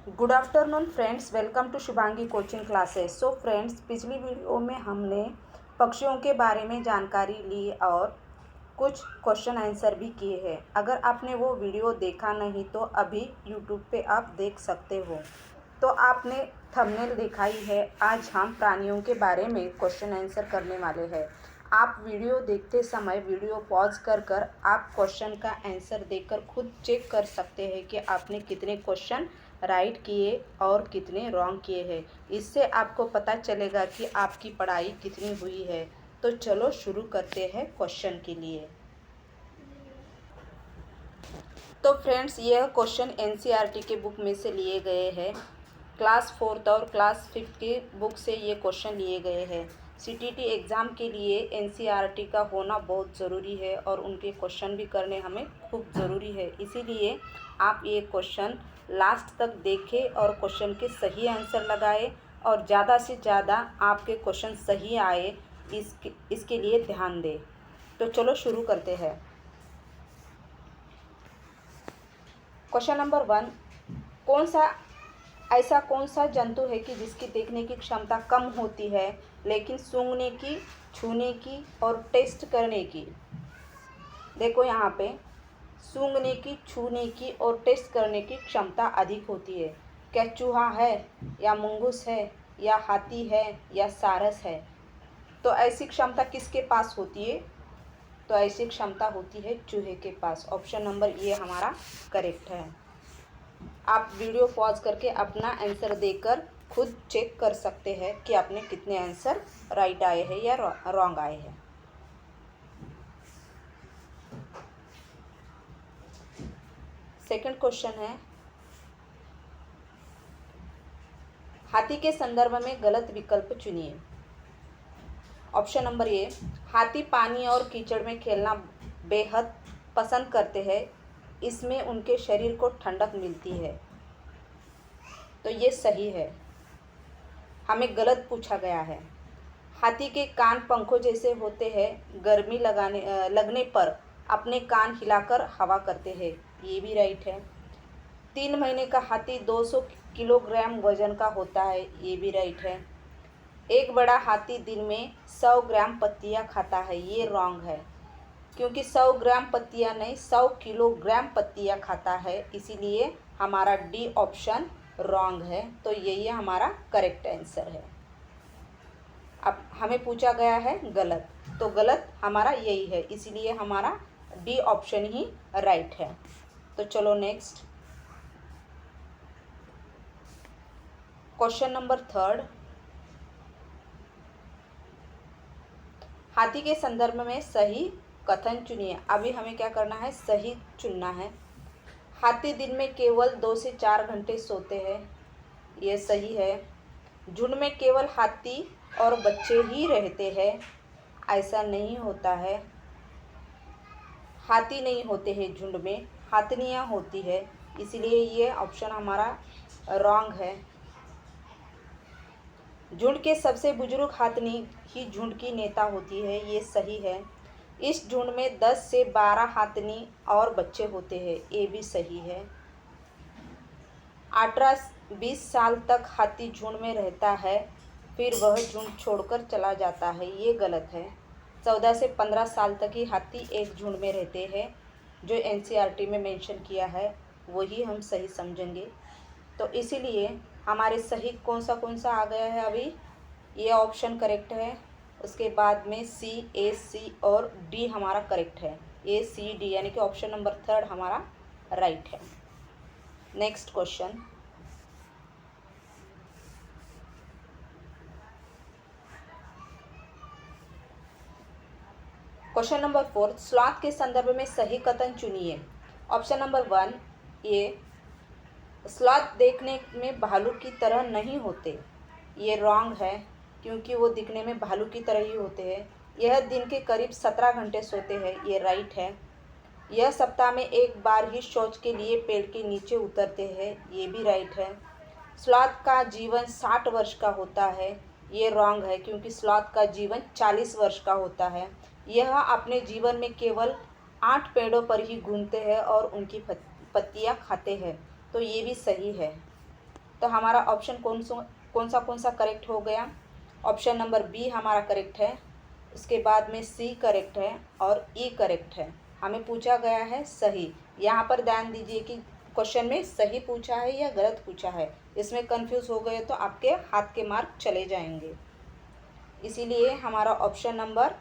Good afternoon friends, welcome to Shubhangi coaching classes. So friends, पिछली video में हमने पक्षियों के बारे में जानकारी ली और कुछ क्वेश्चन आंसर भी किए हैं। अगर आपने वो वीडियो देखा नहीं तो अभी यूट्यूब पे आप देख सकते हो। तो आपने थंबनेल देखा ही है। आज हम प्राणियों के बारे में क्वेश्चन आंसर करने वाले हैं। आप वीडियो देखते समय वीडियो पॉज कर आप क्वेश्चन का आंसर देखकर खुद चेक कर सकते हैं कि आपने कितने क्वेश्चन राइट किए और कितने रॉन्ग किए हैं। इससे आपको पता चलेगा कि आपकी पढ़ाई कितनी हुई है। तो चलो शुरू करते हैं क्वेश्चन के लिए। तो फ्रेंड्स, यह क्वेश्चन एनसीईआरटी के बुक में से लिए गए हैं। क्लास 4th और क्लास 5th के बुक से ये क्वेश्चन लिए गए हैं। सीटीटी एग्ज़ाम के लिए एनसीईआरटी का होना बहुत ज़रूरी है और उनके क्वेश्चन भी करने हमें खूब ज़रूरी है। इसीलिए आप ये क्वेश्चन लास्ट तक देखें और क्वेश्चन के सही आंसर लगाएं और ज़्यादा से ज़्यादा आपके क्वेश्चन सही आए इसके लिए ध्यान दें। तो चलो शुरू करते हैं। क्वेश्चन नंबर 1, ऐसा कौन सा जंतु है कि जिसकी देखने की क्षमता कम होती है लेकिन सूंघने की, छूने की और टेस्ट करने की, देखो यहाँ पे, सूंघने की, छूने की और टेस्ट करने की क्षमता अधिक होती है। क्या चूहा है या मुंगूस है या हाथी है या सारस है? तो ऐसी क्षमता किसके पास होती है? तो ऐसी क्षमता होती है चूहे के पास। ऑप्शन नंबर ये हमारा करेक्ट है। आप वीडियो पॉज करके अपना आंसर देकर खुद चेक कर सकते हैं कि आपने कितने आंसर राइट आए हैं या रॉन्ग आए हैं। सेकंड क्वेश्चन है, हाथी के संदर्भ में गलत विकल्प चुनिए। ऑप्शन नंबर ए, हाथी पानी और कीचड़ में खेलना बेहद पसंद करते हैं, इसमें उनके शरीर को ठंडक मिलती है। तो ये सही है, हमें गलत पूछा गया है। हाथी के कान पंखों जैसे होते हैं, गर्मी लगने पर अपने कान हिलाकर हवा करते हैं, ये भी राइट है। 3 महीने का हाथी 200 किलोग्राम वजन का होता है, ये भी राइट है। एक बड़ा हाथी दिन में 100 ग्राम पत्तियाँ खाता है, ये रॉन्ग है, क्योंकि 100 ग्राम पत्तियाँ नहीं 100 किलोग्राम पत्तियाँ खाता है, इसीलिए हमारा डी ऑप्शन रॉन्ग है। तो यही हमारा करेक्ट आंसर है। अब हमें पूछा गया है गलत, तो गलत हमारा यही है, इसीलिए हमारा डी ऑप्शन ही राइट है। तो चलो नेक्स्ट क्वेश्चन नंबर 3, हाथी के संदर्भ में सही कथन चुनिए। अभी हमें क्या करना है? सही चुनना है। हाथी दिन में केवल 2 से 4 घंटे सोते हैं, ये सही है। झुंड में केवल हाथी और बच्चे ही रहते हैं, ऐसा नहीं होता है। हाथी नहीं होते हैं झुंड में, हाथनियाँ होती है, इसलिए ये ऑप्शन हमारा रॉन्ग है। झुंड के सबसे बुजुर्ग हाथनी ही झुंड की नेता होती है, ये सही है। इस झुंड में 10 से 12 हाथनी और बच्चे होते हैं, ये भी सही है। 18-20 साल तक हाथी झुंड में रहता है, फिर वह झुंड छोड़कर चला जाता है, ये गलत है। 14 से 15 साल तक ही हाथी एक झुंड में रहते हैं, जो एनसीईआरटी में मेंशन किया है वही हम सही समझेंगे। तो इसीलिए हमारे सही कौन सा आ गया है? अभी ये ऑप्शन करेक्ट है। उसके बाद में सी, ए, सी और डी हमारा करेक्ट है। ए, सी, डी यानी कि ऑप्शन नंबर 3 हमारा राइट है। Next question, question number 4, sloth के संदर्भ में सही कथन चुनिए। ऑप्शन नंबर 1 ये, स्लॉथ देखने में भालू की तरह नहीं होते, ये रॉन्ग है, क्योंकि वो दिखने में भालू की तरह ही होते हैं। यह दिन के करीब 17 घंटे सोते हैं, ये राइट है। यह सप्ताह में एक बार ही शौच के लिए पेड़ के नीचे उतरते हैं, ये भी राइट है। स्लॉथ का जीवन 60 वर्ष का होता है, ये रॉन्ग है, क्योंकि स्लॉथ का जीवन 40 वर्ष का होता है। यह अपने जीवन में केवल 8 पेड़ों पर ही घूमते हैं और उनकी पत्तियाँ खाते हैं, तो ये भी सही है। तो हमारा ऑप्शन कौन सा करेक्ट हो गया? ऑप्शन नंबर बी हमारा करेक्ट है, उसके बाद में सी करेक्ट है और ई करेक्ट है। हमें पूछा गया है सही। यहाँ पर ध्यान दीजिए कि क्वेश्चन में सही पूछा है या गलत पूछा है। इसमें कंफ्यूज हो गए तो आपके हाथ के मार्क चले जाएंगे। इसीलिए हमारा ऑप्शन नंबर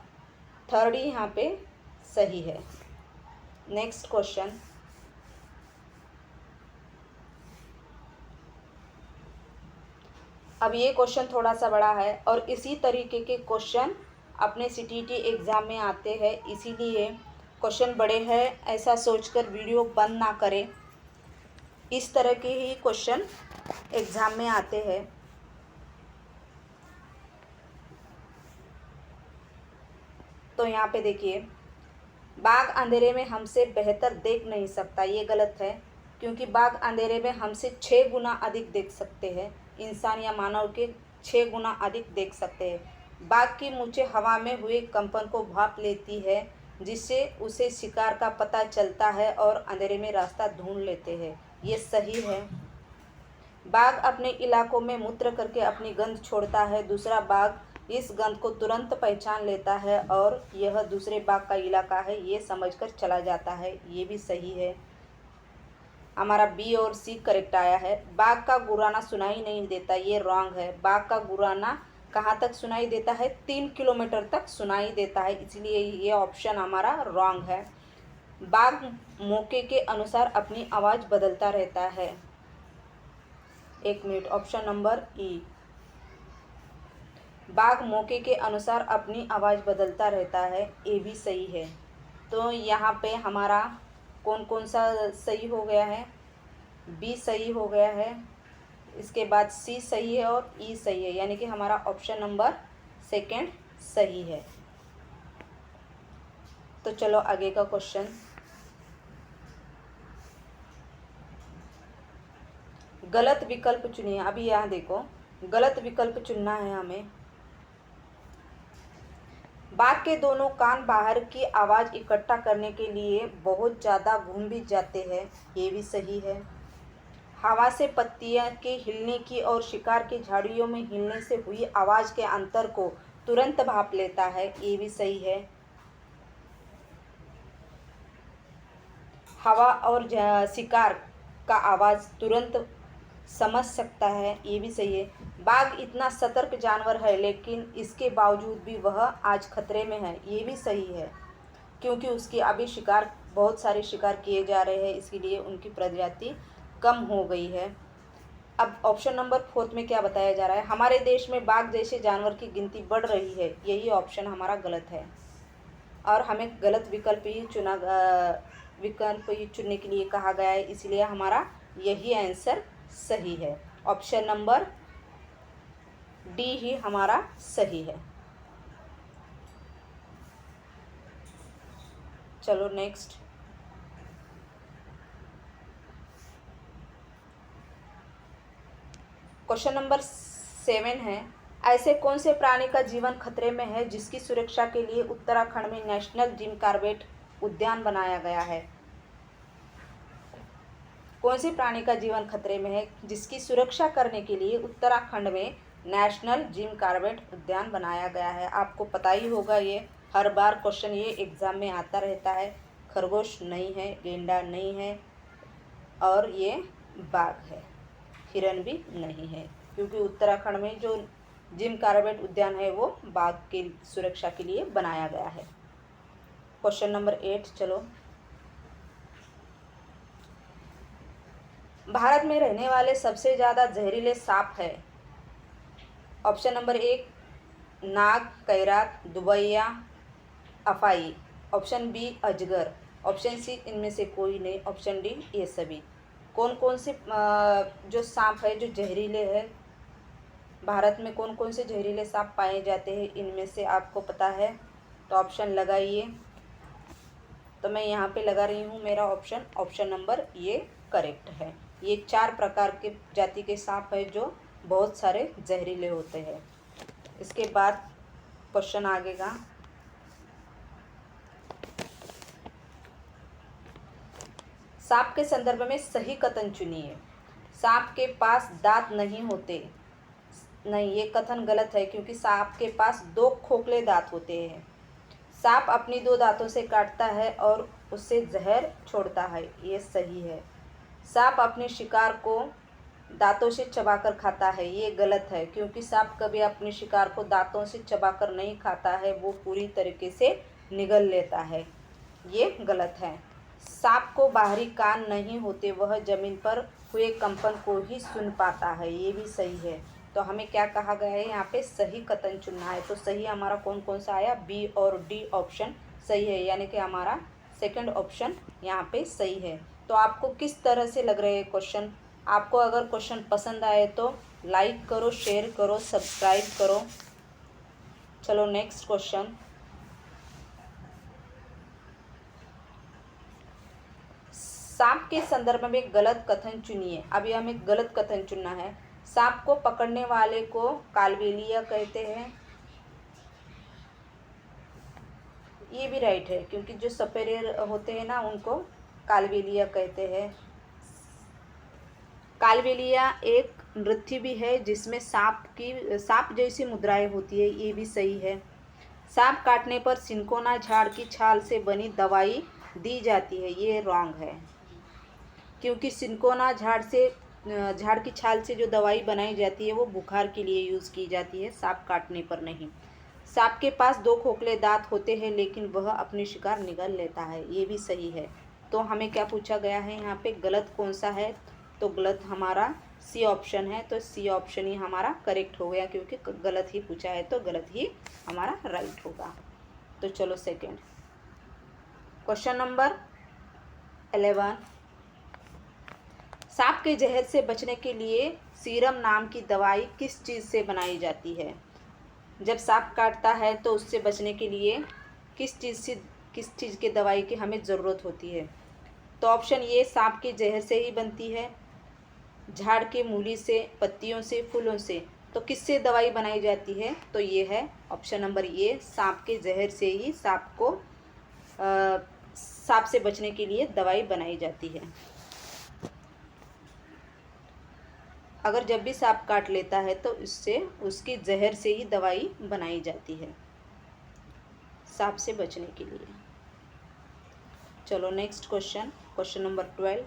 थर्ड ही यहाँ पे सही है। नेक्स्ट क्वेश्चन, अब ये क्वेश्चन थोड़ा सा बड़ा है और इसी तरीके के क्वेश्चन अपने सीटीटी एग्ज़ाम में आते हैं, इसीलिए क्वेश्चन बड़े हैं ऐसा सोचकर वीडियो बंद ना करें। इस तरह के ही क्वेश्चन एग्ज़ाम में आते हैं। तो यहाँ पे देखिए, बाघ अंधेरे में हमसे बेहतर देख नहीं सकता, ये गलत है, क्योंकि बाघ अंधेरे में हमसे 6 गुना अधिक देख सकते हैं। इंसान या मानव के 6 गुना अधिक देख सकते हैं। बाघ की मूंछें हवा में हुए कंपन को भाप लेती है, जिससे उसे शिकार का पता चलता है और अंधेरे में रास्ता ढूंढ लेते हैं। ये सही है। बाघ अपने इलाकों में मूत्र करके अपनी गंध छोड़ता है। दूसरा बाघ इस गंध को तुरंत पहचान लेता है और यह दूसरे बाघ का इलाका है ये समझकर चला जाता है। ये भी सही है। हमारा बी और सी करेक्ट आया है। बाघ का गुर्राना सुनाई नहीं देता, ये रॉन्ग है। बाघ का गुर्राना कहाँ तक सुनाई देता है? 3 किलोमीटर तक सुनाई देता है, इसलिए ये ऑप्शन हमारा रॉन्ग है। बाघ मौके के अनुसार अपनी आवाज़ बदलता रहता है। 1 मिनट, ऑप्शन नंबर ई, बाघ मौके के अनुसार अपनी आवाज़ बदलता रहता है, ये भी सही है। तो यहाँ पे हमारा कौन सा सही हो गया है? बी सही हो गया है, इसके बाद सी सही है और ई सही है, यानी कि हमारा ऑप्शन नंबर सेकंड सही है। तो चलो आगे का क्वेश्चन, गलत विकल्प चुनिए। अभी यहाँ देखो, गलत विकल्प चुनना है हमें। बाघ के दोनों कान बाहर की आवाज़ इकट्ठा करने के लिए बहुत ज़्यादा घूम भी जाते हैं, ये भी सही है। हवा से पत्तियां के हिलने की और शिकार की झाड़ियों में हिलने से हुई आवाज़ के अंतर को तुरंत भाप लेता है, ये भी सही है। हवा और शिकार का आवाज़ तुरंत समझ सकता है, ये भी सही है। बाघ इतना सतर्क जानवर है, लेकिन इसके बावजूद भी वह आज खतरे में है, ये भी सही है, क्योंकि उसकी अभी बहुत सारे शिकार किए जा रहे हैं, इसीलिए उनकी प्रजाति कम हो गई है। अब ऑप्शन नंबर 4 में क्या बताया जा रहा है? हमारे देश में बाघ जैसे जानवर की गिनती बढ़ रही है, यही ऑप्शन हमारा गलत है और हमें गलत विकल्प ही चुनने के लिए कहा गया है, इसलिए हमारा यही आंसर सही है। ऑप्शन नंबर डी ही हमारा सही है। चलो नेक्स्ट, क्वेश्चन नंबर 7 है, ऐसे कौन से प्राणी का जीवन खतरे में है जिसकी सुरक्षा के लिए उत्तराखंड में नेशनल जिम कॉर्बेट उद्यान बनाया गया है? कौन से प्राणी का जीवन खतरे में है जिसकी सुरक्षा करने के लिए उत्तराखंड में नेशनल जिम कॉर्बेट उद्यान बनाया गया है? आपको पता ही होगा, ये हर बार क्वेश्चन ये एग्ज़ाम में आता रहता है। खरगोश नहीं है, गेंडा नहीं है और ये बाघ है, हिरन भी नहीं है, क्योंकि उत्तराखंड में जो जिम कॉर्बेट उद्यान है वो बाघ की सुरक्षा के लिए बनाया गया है। क्वेश्चन नंबर 8, चलो, भारत में रहने वाले सबसे ज़्यादा जहरीले सांप है? ऑप्शन नंबर 1 नाग, कैरात, दुबैया, अफाई। ऑप्शन बी अजगर। ऑप्शन सी इनमें से कोई नहीं। ऑप्शन डी ये सभी। कौन से जो सांप है जो जहरीले है, भारत में कौन से जहरीले सांप पाए जाते हैं, इनमें से आपको पता है तो ऑप्शन लगाइए। तो मैं यहाँ पे लगा रही हूँ मेरा ऑप्शन नंबर ये करेक्ट है। ये 4 प्रकार के जाति के सांप है जो बहुत सारे जहरीले होते हैं। इसके बाद क्वेश्चन आगेगा, सांप के संदर्भ में सही कथन चुनिए। सांप के पास दांत नहीं होते। नहीं, ये कथन गलत है क्योंकि सांप के पास 2 खोखले दांत होते हैं। सांप अपनी 2 दांतों से काटता है और उससे जहर छोड़ता है, ये सही है। सांप अपने शिकार को दांतों से चबाकर खाता है, ये गलत है क्योंकि सांप कभी अपने शिकार को दांतों से चबाकर नहीं खाता है, वो पूरी तरीके से निगल लेता है, ये गलत है। सांप को बाहरी कान नहीं होते, वह जमीन पर हुए कंपन को ही सुन पाता है, ये भी सही है। तो हमें क्या कहा गया है, यहाँ पे सही कथन चुनना है। तो सही हमारा कौन कौन सा आया, बी और डी ऑप्शन सही है, यानी कि हमारा सेकंड ऑप्शन यहाँ पे सही है। तो आपको किस तरह से लग रहे हैं क्वेश्चन? आपको अगर क्वेश्चन पसंद आए तो लाइक करो, शेयर करो, सब्सक्राइब करो। चलो नेक्स्ट क्वेश्चन। सांप के संदर्भ में गलत कथन चुनिए। अभी हमें गलत कथन चुनना है। सांप को पकड़ने वाले को कालबेलिया कहते हैं, ये भी राइट है क्योंकि जो सपेरे होते हैं ना उनको कालबेलिया कहते हैं। कालबेलिया एक नृत्य भी है जिसमें सांप जैसी मुद्राएं होती है, ये भी सही है। सांप काटने पर सिनकोना झाड़ की छाल से बनी दवाई दी जाती है, ये रॉन्ग है क्योंकि सिनकोना झाड़ की छाल से जो दवाई बनाई जाती है वो बुखार के लिए यूज़ की जाती है, सांप काटने पर नहीं। सांप के पास 2 खोखले दांत होते हैं लेकिन वह अपने शिकार निगल लेता है, ये भी सही है। तो हमें क्या पूछा गया है यहाँ पे, गलत कौन सा है? तो गलत हमारा सी ऑप्शन है। तो सी ऑप्शन ही हमारा करेक्ट हो गया क्योंकि गलत ही पूछा है तो गलत ही हमारा राइट होगा। तो चलो सेकेंड क्वेश्चन नंबर 11। सांप के जहर से बचने के लिए सीरम नाम की दवाई किस चीज़ से बनाई जाती है? जब सांप काटता है तो उससे बचने के लिए किस चीज़ की दवाई की हमें ज़रूरत होती है? तो ऑप्शन ए सांप के जहर से ही बनती है, झाड़ के मूली से, पत्तियों से, फूलों से। तो किससे दवाई बनाई जाती है? तो ये है ऑप्शन नंबर ए, सांप के जहर से ही सांप से बचने के लिए दवाई बनाई जाती है। अगर जब भी सांप काट लेता है तो उसके जहर से ही दवाई बनाई जाती है सांप से बचने के लिए। चलो नेक्स्ट क्वेश्चन, क्वेश्चन नंबर 12।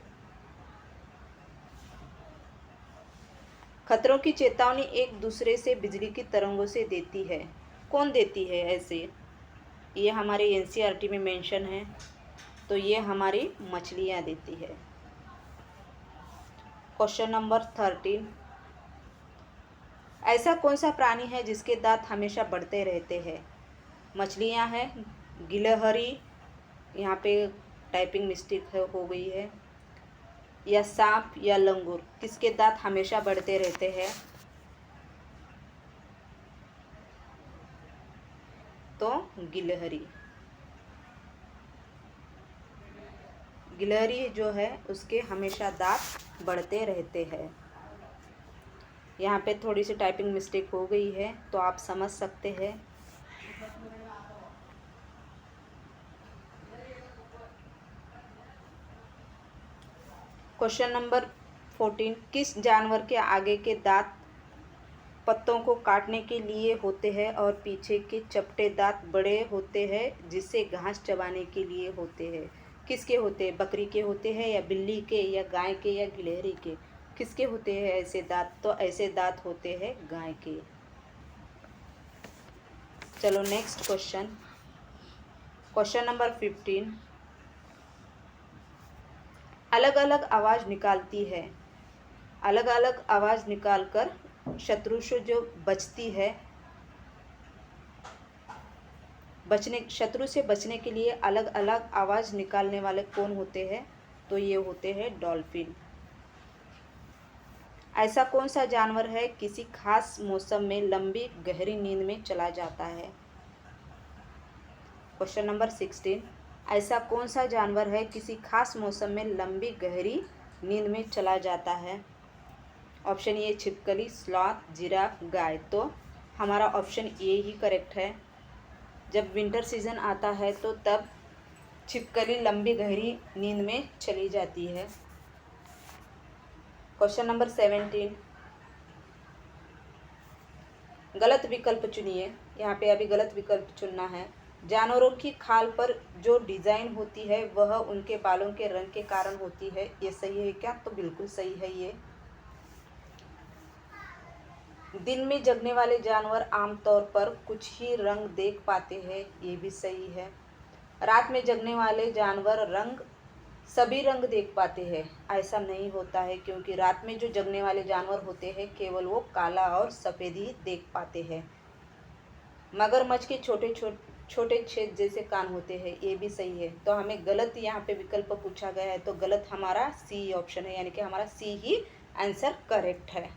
खतरों की चेतावनी एक दूसरे से बिजली की तरंगों से देती है, कौन देती है ऐसे? ये हमारे एनसीईआरटी में मेंशन है, तो ये हमारी मछलियाँ देती है। Question number 13। ऐसा कौन सा प्राणी है जिसके दांत हमेशा बढ़ते रहते हैं? मछलियाँ हैं, गिलहरी, यहाँ पे टाइपिंग मिस्टेक हो गई है, या सांप या लंगूर, किसके दांत हमेशा बढ़ते रहते हैं? तो गिलहरी जो है उसके हमेशा दांत बढ़ते रहते हैं। यहाँ पे थोड़ी सी टाइपिंग मिस्टेक हो गई है तो आप समझ सकते हैं। Question number 14। किस जानवर के आगे के दांत पत्तों को काटने के लिए होते हैं और पीछे के चपटे दांत बड़े होते हैं जिसे घास चबाने के लिए होते हैं? किसके होते हैं? बकरी के होते हैं या बिल्ली के या गाय के या गिलहरी के? किसके होते हैं ऐसे दांत? तो ऐसे दांत होते हैं गाय के। चलो नेक्स्ट क्वेश्चन, क्वेश्चन नंबर 15। अलग अलग आवाज़ निकालती है, अलग अलग आवाज़ निकालकर शत्रु से जो बचती है, शत्रु से बचने के लिए अलग अलग आवाज़ निकालने वाले कौन होते हैं? तो ये होते हैं डॉल्फिन। ऐसा कौन सा जानवर है किसी खास मौसम में लंबी गहरी नींद में चला जाता है? Question number 16। ऐसा कौन सा जानवर है किसी खास मौसम में लंबी गहरी नींद में चला जाता है? ऑप्शन ए छिपकली, स्लॉथ, जिराफ, गाय। तो हमारा ऑप्शन ए ही करेक्ट है। जब विंटर सीजन आता है तो तब छिपकली लंबी गहरी नींद में चली जाती है। क्वेश्चन नंबर 17, गलत विकल्प चुनिए। यहाँ पे अभी गलत विकल्प चुनना है। जानवरों की खाल पर जो डिजाइन होती है वह उनके बालों के रंग के कारण होती है, ये सही है क्या? तो बिल्कुल सही है ये। दिन में जगने वाले जानवर आमतौर पर कुछ ही रंग देख पाते हैं, ये भी सही है। रात में जगने वाले जानवर सभी रंग देख पाते हैं, ऐसा नहीं होता है, क्योंकि रात में जो जगने वाले जानवर होते हैं केवल वो काला और सफ़ेद ही देख पाते हैं। मगरमच्छ के छोटे छोटे छेद जैसे कान होते हैं, ये भी सही है। तो हमें गलत यहाँ पे विकल्प पूछा गया है, तो गलत हमारा सी ऑप्शन है, यानी कि हमारा सी ही आंसर करेक्ट है।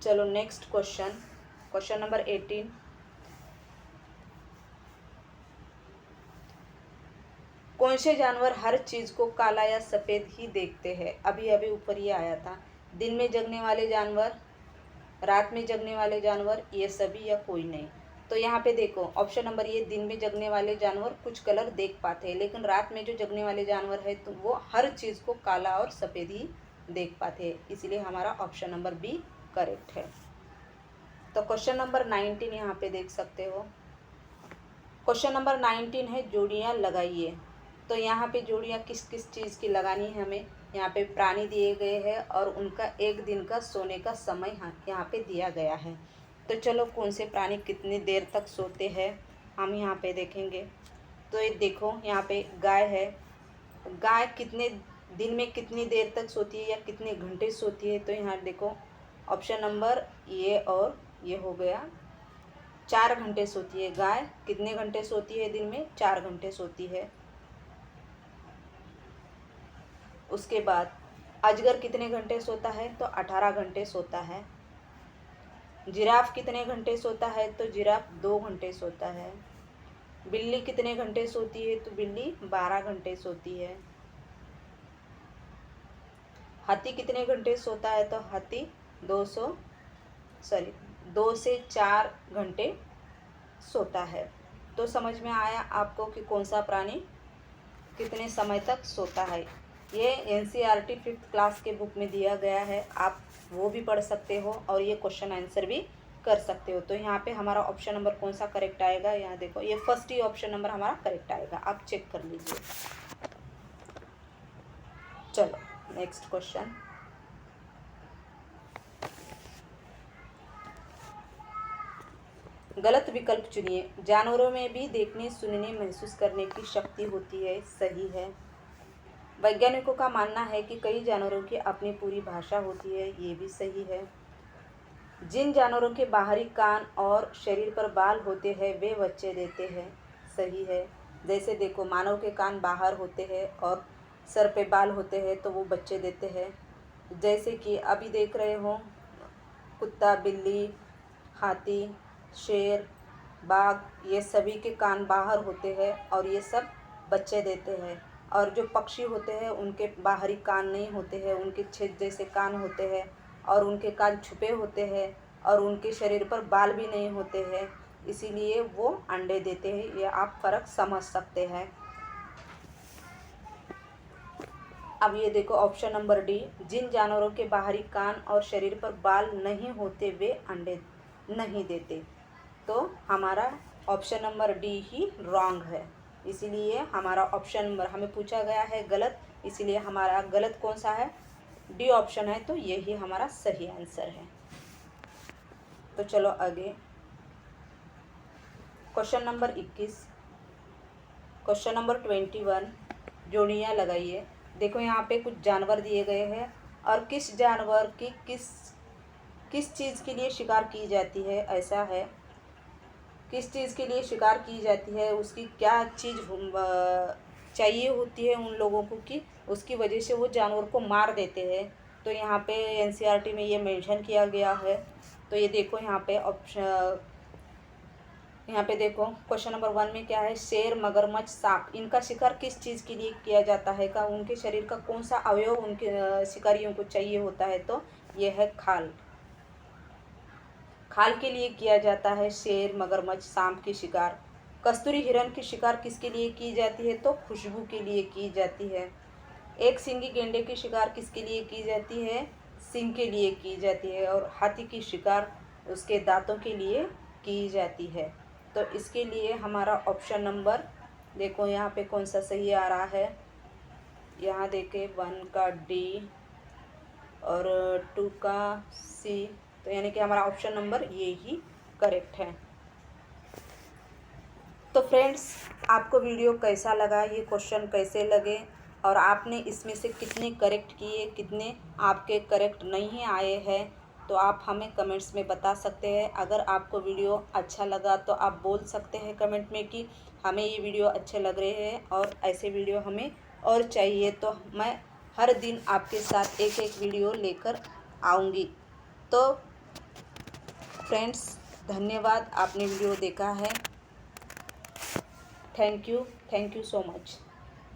चलो नेक्स्ट क्वेश्चन, क्वेश्चन नंबर 18, कौन से जानवर हर चीज़ को काला या सफ़ेद ही देखते हैं? अभी अभी ऊपर ये आया था। दिन में जगने वाले जानवर, रात में जगने वाले जानवर, ये सभी या कोई नहीं। तो यहाँ पे देखो ऑप्शन नंबर ये, दिन में जगने वाले जानवर कुछ कलर देख पाते हैं, लेकिन रात में जो जगने वाले जानवर है तो वो हर चीज़ को काला और सफ़ेद ही देख पाते हैं, इसलिए हमारा ऑप्शन नंबर बी करेक्ट है। तो क्वेश्चन नंबर 19 यहाँ पे देख सकते हो। क्वेश्चन नंबर 19 है जोड़ियाँ लगाइए। तो यहाँ पे जोड़ियाँ किस किस चीज़ की लगानी है हमें? यहाँ पे प्राणी दिए गए हैं और उनका एक दिन का सोने का समय यहाँ पे दिया गया है। तो चलो कौन से प्राणी कितनी देर तक सोते हैं हम यहाँ पे देखेंगे। तो ये देखो यहाँ पे गाय है, गाय कितने दिन में कितनी देर तक सोती है या कितने घंटे सोती है? तो यहाँ देखो ऑप्शन नंबर ये और ये हो गया, 4 घंटे सोती है गाय। कितने घंटे सोती है दिन में? 4 घंटे सोती है। उसके बाद अजगर कितने घंटे सोता है? तो 18 घंटे सोता है। जिराफ कितने घंटे सोता है? तो जिराफ 2 घंटे सोता है। बिल्ली कितने घंटे सोती है? तो बिल्ली 12 घंटे सोती है। हाथी कितने घंटे सोता है? तो हाथी 2 से 4 घंटे सोता है। तो समझ में आया आपको कि कौन सा प्राणी कितने समय तक सोता है। ये NCERT 5th क्लास के बुक में दिया गया है, आप वो भी पढ़ सकते हो और ये क्वेश्चन आंसर भी कर सकते हो। तो यहाँ पे हमारा ऑप्शन नंबर कौन सा करेक्ट आएगा? यहाँ देखो ये फर्स्ट ही ऑप्शन नंबर हमारा करेक्ट आएगा, आप चेक कर लीजिए। चलो नेक्स्ट क्वेश्चन, गलत विकल्प चुनिए। जानवरों में भी देखने, सुनने, महसूस करने की शक्ति होती है, सही है। वैज्ञानिकों का मानना है कि कई जानवरों की अपनी पूरी भाषा होती है, ये भी सही है। जिन जानवरों के बाहरी कान और शरीर पर बाल होते हैं वे बच्चे देते हैं, सही है। जैसे देखो मानव के कान बाहर होते हैं और सर पे बाल होते हैं तो वो बच्चे देते हैं। जैसे कि अभी देख रहे हो कुत्ता, बिल्ली, हाथी, शेर, बाघ, ये सभी के कान बाहर होते हैं और ये सब बच्चे देते हैं। और जो पक्षी होते हैं उनके बाहरी कान नहीं होते हैं, उनके छेद जैसे कान होते हैं और उनके कान छुपे होते हैं और उनके शरीर पर बाल भी नहीं होते हैं, इसीलिए वो अंडे देते हैं। ये आप फ़र्क समझ सकते हैं। अब ये देखो ऑप्शन नंबर डी, जिन जानवरों के बाहरी कान और शरीर पर बाल नहीं होते वे अंडे नहीं देते। तो हमारा ऑप्शन नंबर डी ही रॉन्ग है, इसीलिए हमारा ऑप्शन नंबर हमें पूछा गया है गलत, इसीलिए हमारा गलत कौन सा है? डी ऑप्शन है, तो यही हमारा सही आंसर है। तो चलो आगे क्वेश्चन नंबर 21, क्वेश्चन नंबर 21, जोड़ियाँ लगाइए। देखो यहाँ पे कुछ जानवर दिए गए हैं और किस जानवर की किस चीज़ के लिए शिकार की जाती है, ऐसा है। किस चीज़ के लिए शिकार की जाती है, उसकी क्या चीज़ चाहिए होती है उन लोगों को कि उसकी वजह से वो जानवर को मार देते हैं। तो यहाँ पे NCERT में ये मेंशन किया गया है। तो ये देखो यहाँ पे यहाँ पे देखो क्वेश्चन नंबर 1 में क्या है? शेर, मगरमच्छ, सांप, इनका शिकार किस चीज़ के लिए किया जाता है? का उनके शरीर का कौन सा अवयव उनके शिकारियों को चाहिए होता है? तो ये है खाल। खाल के लिए किया जाता है शेर, मगरमच्छ, सांप की शिकार। कस्तूरी हिरण की शिकार किसके लिए की जाती है? तो खुशबू के लिए की जाती है। एक सींगी गेंडे की शिकार किसके लिए की जाती है? सींग के लिए की जाती है। और हाथी की शिकार उसके दांतों के लिए की जाती है। तो इसके लिए हमारा ऑप्शन नंबर, देखो यहाँ पे कौन सा सही आ रहा है। यहाँ देखे 1 का डी और 2 का सी, तो यानी कि हमारा ऑप्शन नंबर ये ही करेक्ट है। तो फ्रेंड्स, आपको वीडियो कैसा लगा, ये क्वेश्चन कैसे लगे और आपने इसमें से कितने करेक्ट किए, कितने आपके करेक्ट नहीं आए हैं, तो आप हमें कमेंट्स में बता सकते हैं। अगर आपको वीडियो अच्छा लगा तो आप बोल सकते हैं कमेंट में कि हमें ये वीडियो अच्छे लग रहे हैं और ऐसे वीडियो हमें और चाहिए, तो मैं हर दिन आपके साथ एक एक वीडियो लेकर आऊँगी। तो फ्रेंड्स, धन्यवाद, आपने वीडियो देखा है। Thank you so much.